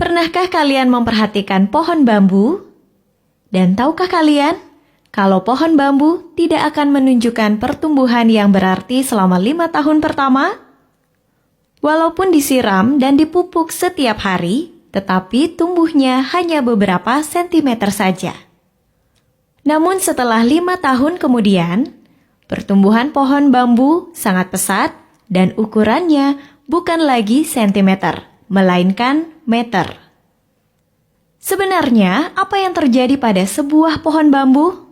Pernahkah kalian memperhatikan pohon bambu? Dan tahukah kalian, kalau pohon bambu tidak akan menunjukkan pertumbuhan yang berarti selama 5 tahun pertama? Walaupun disiram dan dipupuk setiap hari, tetapi tumbuhnya hanya beberapa sentimeter saja. Namun setelah 5 tahun kemudian, pertumbuhan pohon bambu sangat pesat dan ukurannya bukan lagi sentimeter, melainkan meter. Sebenarnya, apa yang terjadi pada sebuah pohon bambu?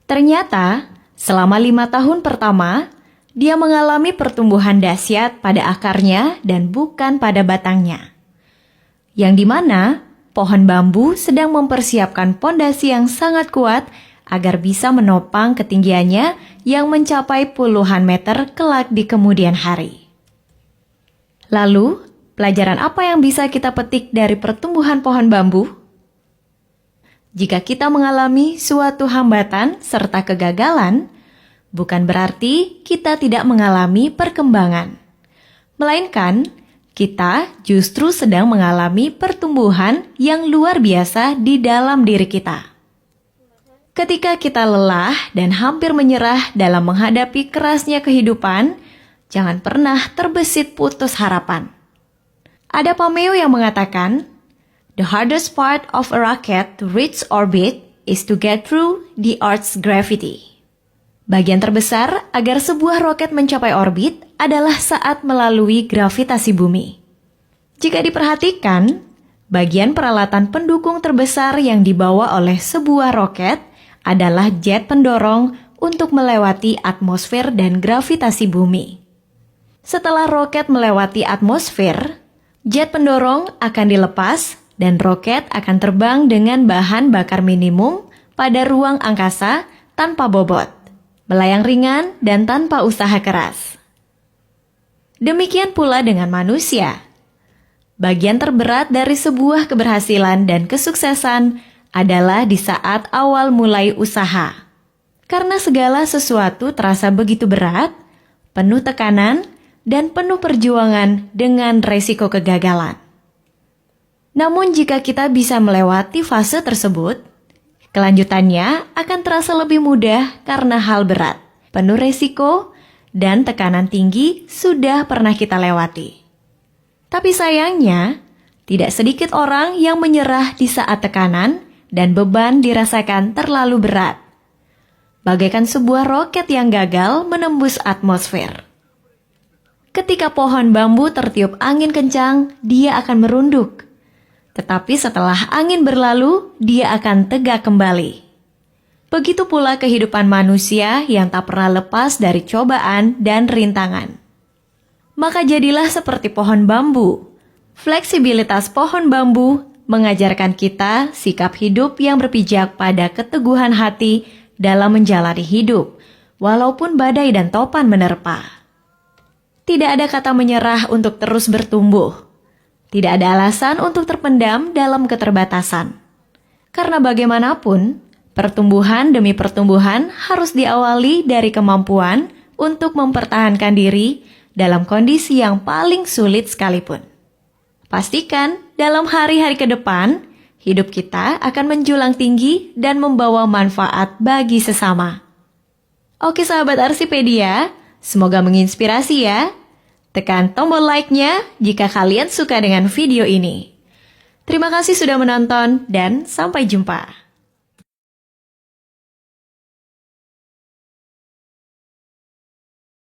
Ternyata, selama 5 tahun pertama, dia mengalami pertumbuhan dahsyat pada akarnya dan bukan pada batangnya. Yang dimana, pohon bambu sedang mempersiapkan pondasi yang sangat kuat agar bisa menopang ketinggiannya yang mencapai puluhan meter kelak di kemudian hari. Lalu, pelajaran apa yang bisa kita petik dari pertumbuhan pohon bambu? Jika kita mengalami suatu hambatan serta kegagalan, bukan berarti kita tidak mengalami perkembangan. Melainkan, kita justru sedang mengalami pertumbuhan yang luar biasa di dalam diri kita. Ketika kita lelah dan hampir menyerah dalam menghadapi kerasnya kehidupan, jangan pernah terbesit putus harapan. Ada pameo yang mengatakan, "The hardest part of a rocket to reach orbit is to get through the Earth's gravity." Bagian terbesar agar sebuah roket mencapai orbit adalah saat melalui gravitasi bumi. Jika diperhatikan, bagian peralatan pendukung terbesar yang dibawa oleh sebuah roket adalah jet pendorong untuk melewati atmosfer dan gravitasi bumi. Setelah roket melewati atmosfer, jet pendorong akan dilepas dan roket akan terbang dengan bahan bakar minimum pada ruang angkasa tanpa bobot, melayang ringan dan tanpa usaha keras. Demikian pula dengan manusia. Bagian terberat dari sebuah keberhasilan dan kesuksesan adalah di saat awal mulai usaha. Karena segala sesuatu terasa begitu berat, penuh tekanan, dan penuh perjuangan dengan resiko kegagalan. Namun jika kita bisa melewati fase tersebut, kelanjutannya akan terasa lebih mudah karena hal berat, penuh resiko, dan tekanan tinggi sudah pernah kita lewati. Tapi sayangnya, tidak sedikit orang yang menyerah di saat tekanan dan beban dirasakan terlalu berat. Bagaikan sebuah roket yang gagal menembus atmosfer. Ketika pohon bambu tertiup angin kencang, dia akan merunduk. Tetapi setelah angin berlalu, dia akan tegak kembali. Begitu pula kehidupan manusia yang tak pernah lepas dari cobaan dan rintangan. Maka jadilah seperti pohon bambu. Fleksibilitas pohon bambu mengajarkan kita sikap hidup yang berpijak pada keteguhan hati dalam menjalani hidup, walaupun badai dan topan menerpa. Tidak ada kata menyerah untuk terus bertumbuh. Tidak ada alasan untuk terpendam dalam keterbatasan. Karena bagaimanapun, pertumbuhan demi pertumbuhan harus diawali dari kemampuan untuk mempertahankan diri dalam kondisi yang paling sulit sekalipun. Pastikan dalam hari-hari ke depan, hidup kita akan menjulang tinggi dan membawa manfaat bagi sesama. Oke sahabat Arsipedia, semoga menginspirasi ya. Tekan tombol like-nya jika kalian suka dengan video ini. Terima kasih sudah menonton dan sampai jumpa.